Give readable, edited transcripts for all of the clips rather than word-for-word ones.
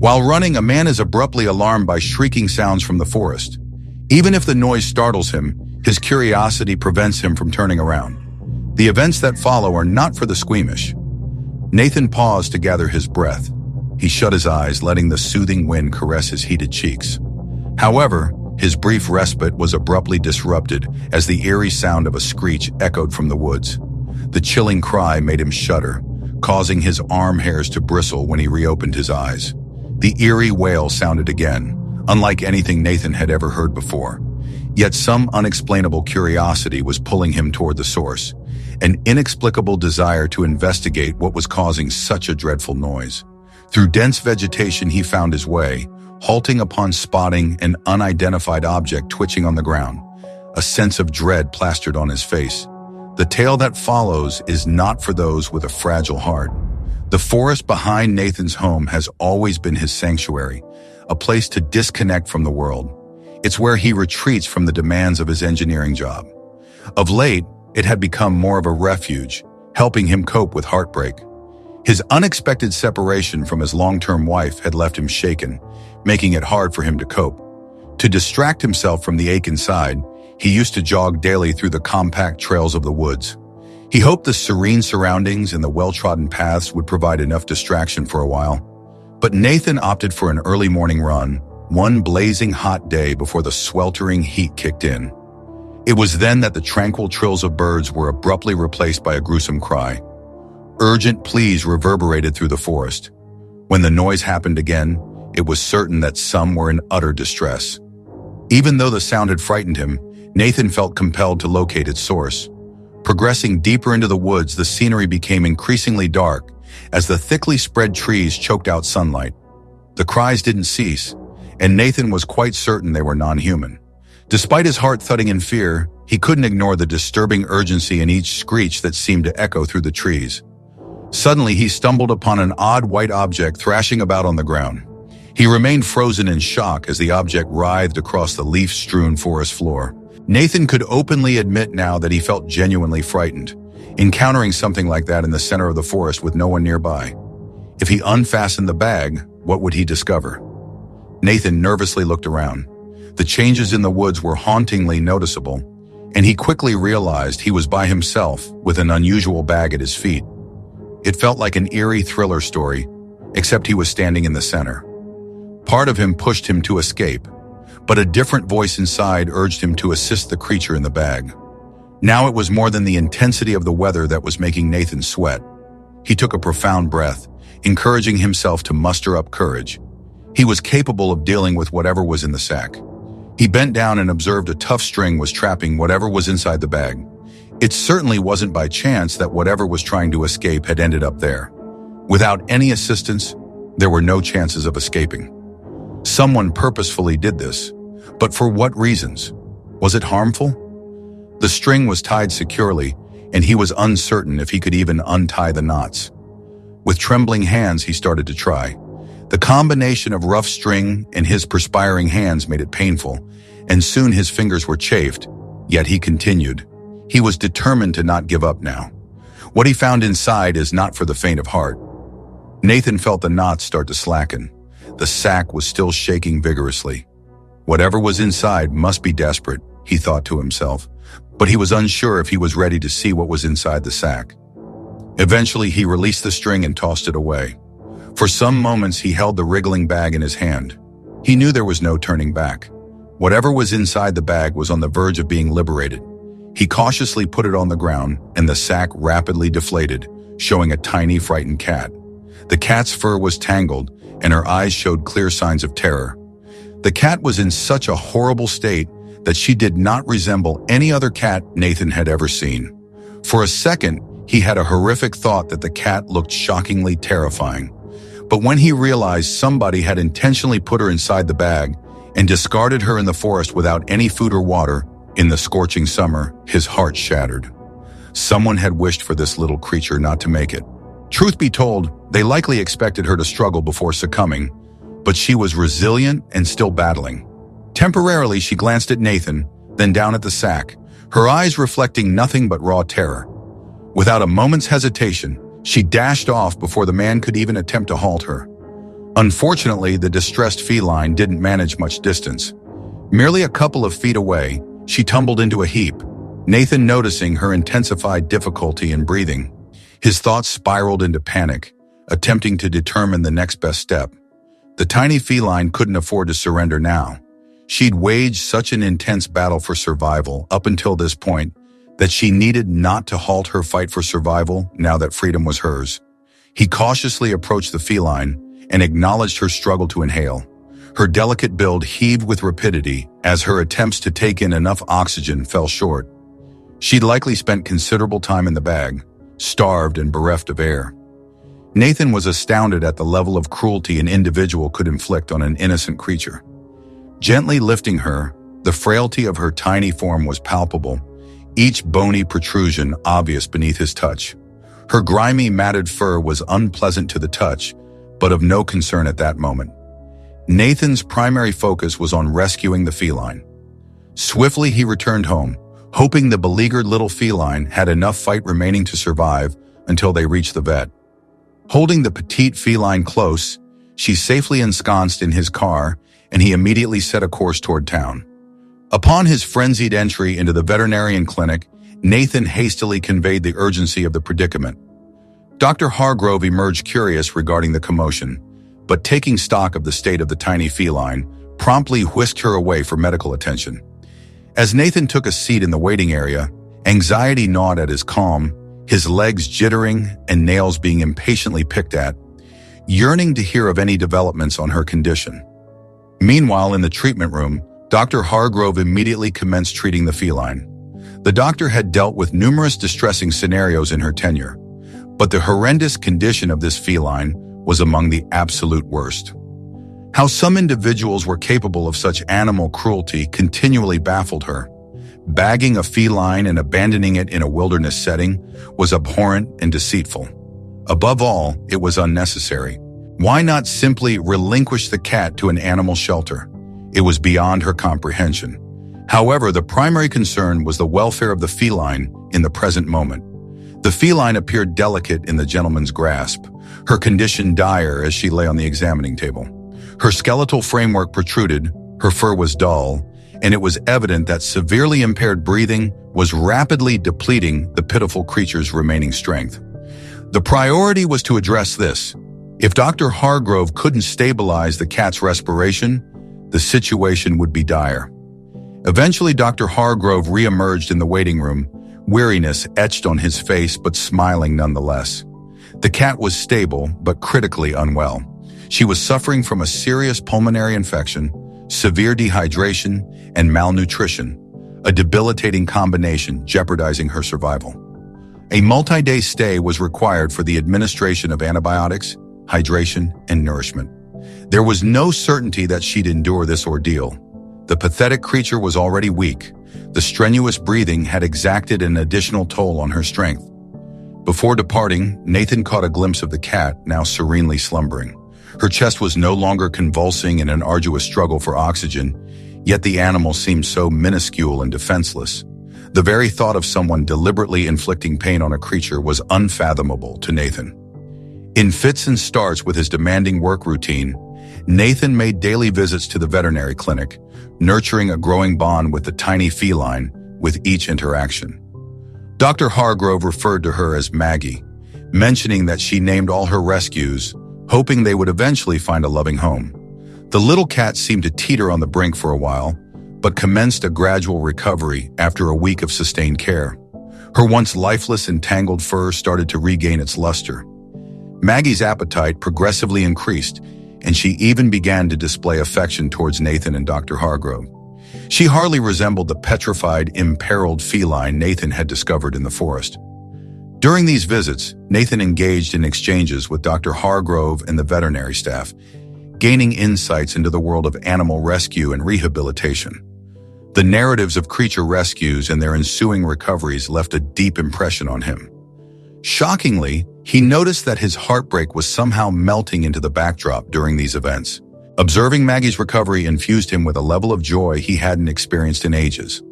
While running, a man is abruptly alarmed by shrieking sounds from the forest. Even if the noise startles him, his curiosity prevents him from turning around. The events that follow are not for the squeamish. Nathan paused to gather his breath. He shut his eyes, letting the soothing wind caress his heated cheeks. However, his brief respite was abruptly disrupted as the eerie sound of a screech echoed from the woods. The chilling cry made him shudder, causing his arm hairs to bristle when he reopened his eyes. The eerie wail sounded again, unlike anything Nathan had ever heard before. Yet some unexplainable curiosity was pulling him toward the source, an inexplicable desire to investigate what was causing such a dreadful noise. Through dense vegetation he found his way, halting upon spotting an unidentified object twitching on the ground. A sense of dread plastered on his face. The tale that follows is not for those with a fragile heart. The forest behind Nathan's home has always been his sanctuary, a place to disconnect from the world. It's where he retreats from the demands of his engineering job. Of late, it had become more of a refuge, helping him cope with heartbreak. His unexpected separation from his long-term wife had left him shaken, making it hard for him to cope. To distract himself from the ache inside, he used to jog daily through the compact trails of the woods. He hoped the serene surroundings and the well-trodden paths would provide enough distraction for a while. But Nathan opted for an early morning run, one blazing hot day before the sweltering heat kicked in. It was then that the tranquil trills of birds were abruptly replaced by a gruesome cry. Urgent pleas reverberated through the forest. When the noise happened again, it was certain that some were in utter distress. Even though the sound had frightened him, Nathan felt compelled to locate its source. Progressing deeper into the woods, the scenery became increasingly dark as the thickly spread trees choked out sunlight. The cries didn't cease, and Nathan was quite certain they were non-human. Despite his heart thudding in fear, he couldn't ignore the disturbing urgency in each screech that seemed to echo through the trees. Suddenly, he stumbled upon an odd white object thrashing about on the ground. He remained frozen in shock as the object writhed across the leaf-strewn forest floor. Nathan could openly admit now that he felt genuinely frightened, encountering something like that in the center of the forest with no one nearby. If he unfastened the bag, what would he discover? Nathan nervously looked around. The changes in the woods were hauntingly noticeable, and he quickly realized he was by himself with an unusual bag at his feet. It felt like an eerie thriller story, except he was standing in the center. Part of him pushed him to escape, but a different voice inside urged him to assist the creature in the bag. Now it was more than the intensity of the weather that was making Nathan sweat. He took a profound breath, encouraging himself to muster up courage. He was capable of dealing with whatever was in the sack. He bent down and observed a tough string was trapping whatever was inside the bag. It certainly wasn't by chance that whatever was trying to escape had ended up there. Without any assistance, there were no chances of escaping. Someone purposefully did this, but for what reasons? Was it harmful? The string was tied securely, and he was uncertain if he could even untie the knots. With trembling hands, he started to try. The combination of rough string and his perspiring hands made it painful, and soon his fingers were chafed, yet he continued. He was determined to not give up now. What he found inside is not for the faint of heart. Nathan felt the knots start to slacken. The sack was still shaking vigorously. Whatever was inside must be desperate, he thought to himself, but he was unsure if he was ready to see what was inside the sack. Eventually, he released the string and tossed it away. For some moments, he held the wriggling bag in his hand. He knew there was no turning back. Whatever was inside the bag was on the verge of being liberated. He cautiously put it on the ground, and the sack rapidly deflated, showing a tiny, frightened cat. The cat's fur was tangled, and her eyes showed clear signs of terror. The cat was in such a horrible state that she did not resemble any other cat Nathan had ever seen. For a second, he had a horrific thought that the cat looked shockingly terrifying. But when he realized somebody had intentionally put her inside the bag and discarded her in the forest without any food or water, in the scorching summer, his heart shattered. Someone had wished for this little creature not to make it. Truth be told, they likely expected her to struggle before succumbing, but she was resilient and still battling. Temporarily, she glanced at Nathan, then down at the sack, her eyes reflecting nothing but raw terror. Without a moment's hesitation, she dashed off before the man could even attempt to halt her. Unfortunately, the distressed feline didn't manage much distance. Merely a couple of feet away, she tumbled into a heap, Nathan noticing her intensified difficulty in breathing. His thoughts spiraled into panic, attempting to determine the next best step. The tiny feline couldn't afford to surrender now. She'd waged such an intense battle for survival up until this point that she needed not to halt her fight for survival now that freedom was hers. He cautiously approached the feline and acknowledged her struggle to inhale. Her delicate build heaved with rapidity as her attempts to take in enough oxygen fell short. She'd likely spent considerable time in the bag, starved and bereft of air. Nathan was astounded at the level of cruelty an individual could inflict on an innocent creature. Gently lifting her, the frailty of her tiny form was palpable, each bony protrusion obvious beneath his touch. Her grimy, matted fur was unpleasant to the touch, but of no concern at that moment. Nathan's primary focus was on rescuing the feline. Swiftly he returned home, hoping the beleaguered little feline had enough fight remaining to survive until they reached the vet. Holding the petite feline close, she safely ensconced in his car, and he immediately set a course toward town. Upon his frenzied entry into the veterinarian clinic, Nathan hastily conveyed the urgency of the predicament. Dr. Hargrove emerged curious regarding the commotion, but taking stock of the state of the tiny feline, promptly whisked her away for medical attention. As Nathan took a seat in the waiting area, anxiety gnawed at his calm, his legs jittering and nails being impatiently picked at, yearning to hear of any developments on her condition. Meanwhile, in the treatment room, Dr. Hargrove immediately commenced treating the feline. The doctor had dealt with numerous distressing scenarios in her tenure, but the horrendous condition of this feline was among the absolute worst. How some individuals were capable of such animal cruelty continually baffled her. Bagging a feline and abandoning it in a wilderness setting was abhorrent and deceitful. Above all, it was unnecessary. Why not simply relinquish the cat to an animal shelter? It was beyond her comprehension. However, the primary concern was the welfare of the feline in the present moment. The feline appeared delicate in the gentleman's grasp, her condition dire as she lay on the examining table. Her skeletal framework protruded, her fur was dull, and it was evident that severely impaired breathing was rapidly depleting the pitiful creature's remaining strength. The priority was to address this. If Dr. Hargrove couldn't stabilize the cat's respiration, the situation would be dire. Eventually, Dr. Hargrove re-emerged in the waiting room, weariness etched on his face but smiling nonetheless. The cat was stable but critically unwell. She was suffering from a serious pulmonary infection, severe dehydration, and malnutrition, a debilitating combination jeopardizing her survival. A multi-day stay was required for the administration of antibiotics, hydration, and nourishment. There was no certainty that she'd endure this ordeal. The pathetic creature was already weak. The strenuous breathing had exacted an additional toll on her strength. Before departing, Nathan caught a glimpse of the cat, now serenely slumbering. Her chest was no longer convulsing in an arduous struggle for oxygen, yet the animal seemed so minuscule and defenseless. The very thought of someone deliberately inflicting pain on a creature was unfathomable to Nathan. In fits and starts with his demanding work routine, Nathan made daily visits to the veterinary clinic, nurturing a growing bond with the tiny feline with each interaction. Dr. Hargrove referred to her as Maggie, mentioning that she named all her rescues, hoping they would eventually find a loving home. The little cat seemed to teeter on the brink for a while, but commenced a gradual recovery after a week of sustained care. Her once lifeless and tangled fur started to regain its luster. Maggie's appetite progressively increased, and she even began to display affection towards Nathan and Dr. Hargrove. She hardly resembled the petrified, imperiled feline Nathan had discovered in the forest. During these visits, Nathan engaged in exchanges with Dr. Hargrove and the veterinary staff, gaining insights into the world of animal rescue and rehabilitation. The narratives of creature rescues and their ensuing recoveries left a deep impression on him. Shockingly, he noticed that his heartbreak was somehow melting into the backdrop during these events. Observing Maggie's recovery infused him with a level of joy he hadn't experienced in ages.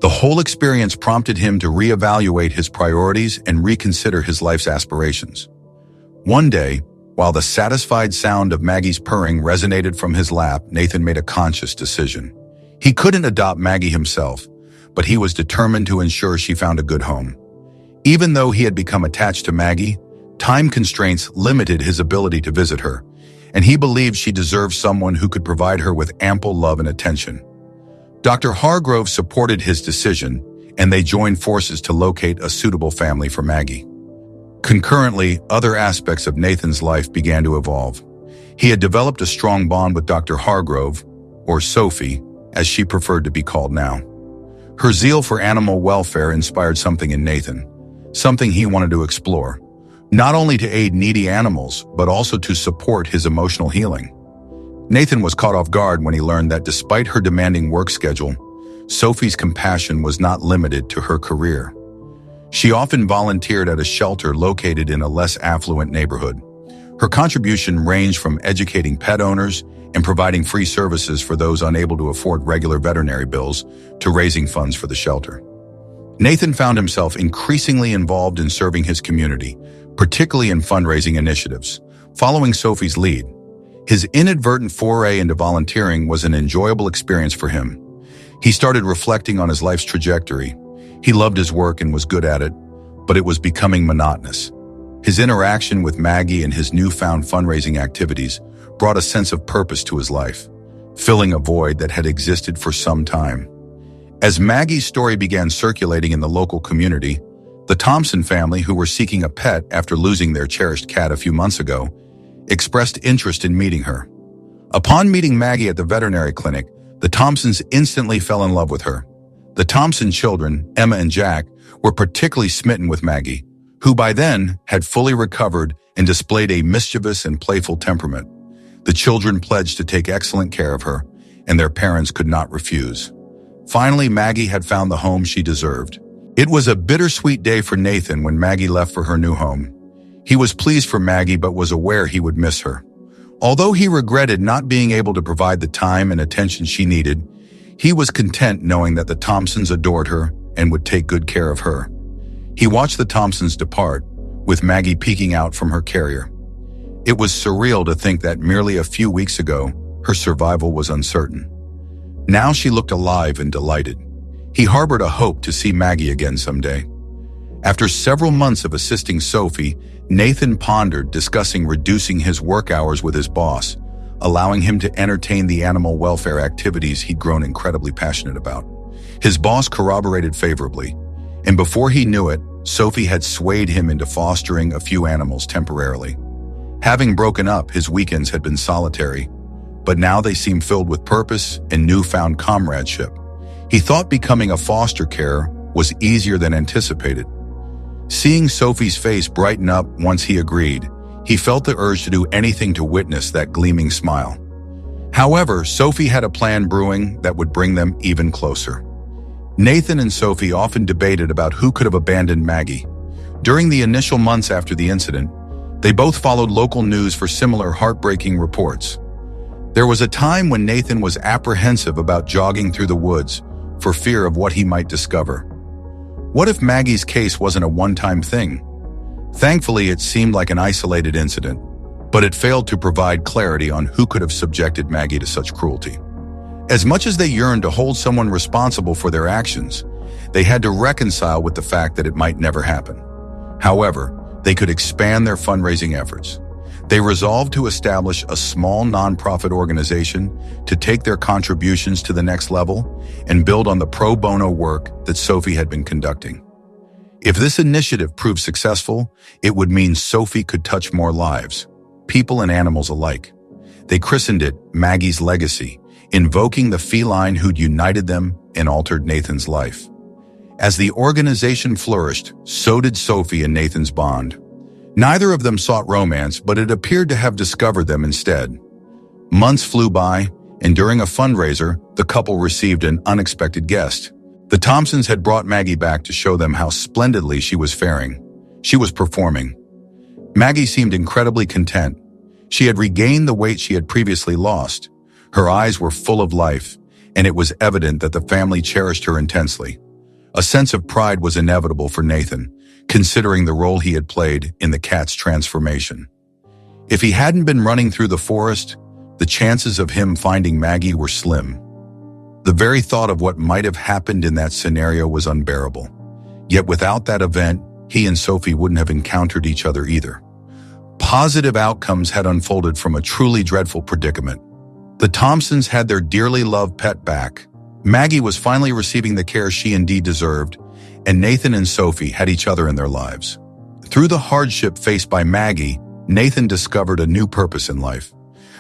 The whole experience prompted him to reevaluate his priorities and reconsider his life's aspirations. One day, While the satisfied sound of Maggie's purring resonated from his lap, Nathan made a conscious decision. He couldn't adopt Maggie himself, but he was determined to ensure she found a good home. Even though he had become attached to Maggie, time constraints limited his ability to visit her, and he believed she deserved someone who could provide her with ample love and attention. Dr. Hargrove supported his decision, and they joined forces to locate a suitable family for Maggie. Concurrently, other aspects of Nathan's life began to evolve. He had developed a strong bond with Dr. Hargrove, or Sophie, as she preferred to be called now. Her zeal for animal welfare inspired something in Nathan, something he wanted to explore, not only to aid needy animals, but also to support his emotional healing. Nathan was caught off guard when he learned that despite her demanding work schedule, Sophie's compassion was not limited to her career. She often volunteered at a shelter located in a less affluent neighborhood. Her contribution ranged from educating pet owners and providing free services for those unable to afford regular veterinary bills to raising funds for the shelter. Nathan found himself increasingly involved in serving his community, particularly in fundraising initiatives. Following Sophie's lead, his inadvertent foray into volunteering was an enjoyable experience for him. He started reflecting on his life's trajectory. He loved his work and was good at it, but it was becoming monotonous. His interaction with Maggie and his newfound fundraising activities brought a sense of purpose to his life, filling a void that had existed for some time. As Maggie's story began circulating in the local community, the Thompson family, who were seeking a pet after losing their cherished cat a few months ago, expressed interest in meeting her. Upon meeting Maggie at the veterinary clinic, the Thompsons instantly fell in love with her. The Thompson children, Emma and Jack, were particularly smitten with Maggie, who by then had fully recovered and displayed a mischievous and playful temperament. The children pledged to take excellent care of her, and their parents could not refuse. Finally, Maggie had found the home she deserved. It was a bittersweet day for Nathan when Maggie left for her new home. He was pleased for Maggie but was aware he would miss her. Although he regretted not being able to provide the time and attention she needed, he was content knowing that the Thompsons adored her and would take good care of her. He watched the Thompsons depart, with Maggie peeking out from her carrier. It was surreal to think that merely a few weeks ago, her survival was uncertain. Now she looked alive and delighted. He harbored a hope to see Maggie again someday. After several months of assisting Sophie, Nathan pondered discussing reducing his work hours with his boss, allowing him to entertain the animal welfare activities he'd grown incredibly passionate about. His boss corroborated favorably, and before he knew it, Sophie had swayed him into fostering a few animals temporarily. Having broken up, his weekends had been solitary, but now they seemed filled with purpose and newfound comradeship. He thought becoming a foster carer was easier than anticipated. Seeing Sophie's face brighten up once he agreed, he felt the urge to do anything to witness that gleaming smile. However, Sophie had a plan brewing that would bring them even closer. Nathan and Sophie often debated about who could have abandoned Maggie. During the initial months after the incident, they both followed local news for similar heartbreaking reports. There was a time when Nathan was apprehensive about jogging through the woods for fear of what he might discover. What if Maggie's case wasn't a one-time thing? Thankfully, it seemed like an isolated incident, but it failed to provide clarity on who could have subjected Maggie to such cruelty. As much as they yearned to hold someone responsible for their actions, they had to reconcile with the fact that it might never happen. However, they could expand their fundraising efforts. They resolved to establish a small nonprofit organization to take their contributions to the next level and build on the pro bono work that Sophie had been conducting. If this initiative proved successful, it would mean Sophie could touch more lives, people and animals alike. They christened it Maggie's Legacy, invoking the feline who'd united them and altered Nathan's life. As the organization flourished, so did Sophie and Nathan's bond. Neither of them sought romance, but it appeared to have discovered them instead. Months flew by, and during a fundraiser, the couple received an unexpected guest. The Thompsons had brought Maggie back to show them how splendidly she was faring. She was performing. Maggie seemed incredibly content. She had regained the weight she had previously lost. Her eyes were full of life, and it was evident that the family cherished her intensely. A sense of pride was inevitable for Nathan, considering the role he had played in the cat's transformation. If he hadn't been running through the forest, the chances of him finding Maggie were slim. The very thought of what might have happened in that scenario was unbearable. Yet without that event, he and Sophie wouldn't have encountered each other either. Positive outcomes had unfolded from a truly dreadful predicament. The Thompsons had their dearly loved pet back. Maggie was finally receiving the care she indeed deserved, and Nathan and Sophie had each other in their lives. Through the hardship faced by Maggie, Nathan discovered a new purpose in life.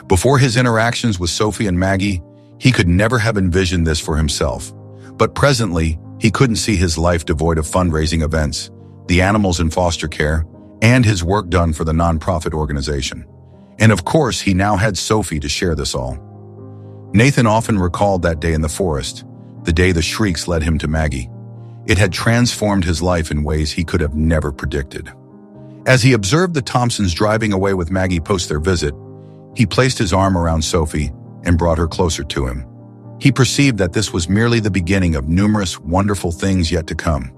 Before his interactions with Sophie and Maggie, he could never have envisioned this for himself. But presently, he couldn't see his life devoid of fundraising events, the animals in foster care, and his work done for the nonprofit organization. And of course, he now had Sophie to share this all. Nathan often recalled that day in the forest, the day the shrieks led him to Maggie. It had transformed his life in ways he could have never predicted. As he observed the Thompsons driving away with Maggie post their visit, he placed his arm around Sophie and brought her closer to him. He perceived that this was merely the beginning of numerous wonderful things yet to come.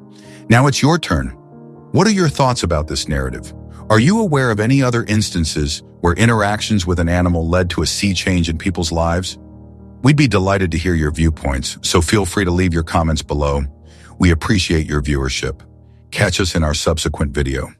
Now it's your turn. What are your thoughts about this narrative? Are you aware of any other instances where interactions with an animal led to a sea change in people's lives? We'd be delighted to hear your viewpoints, so feel free to leave your comments below. We appreciate your viewership. Catch us in our subsequent video.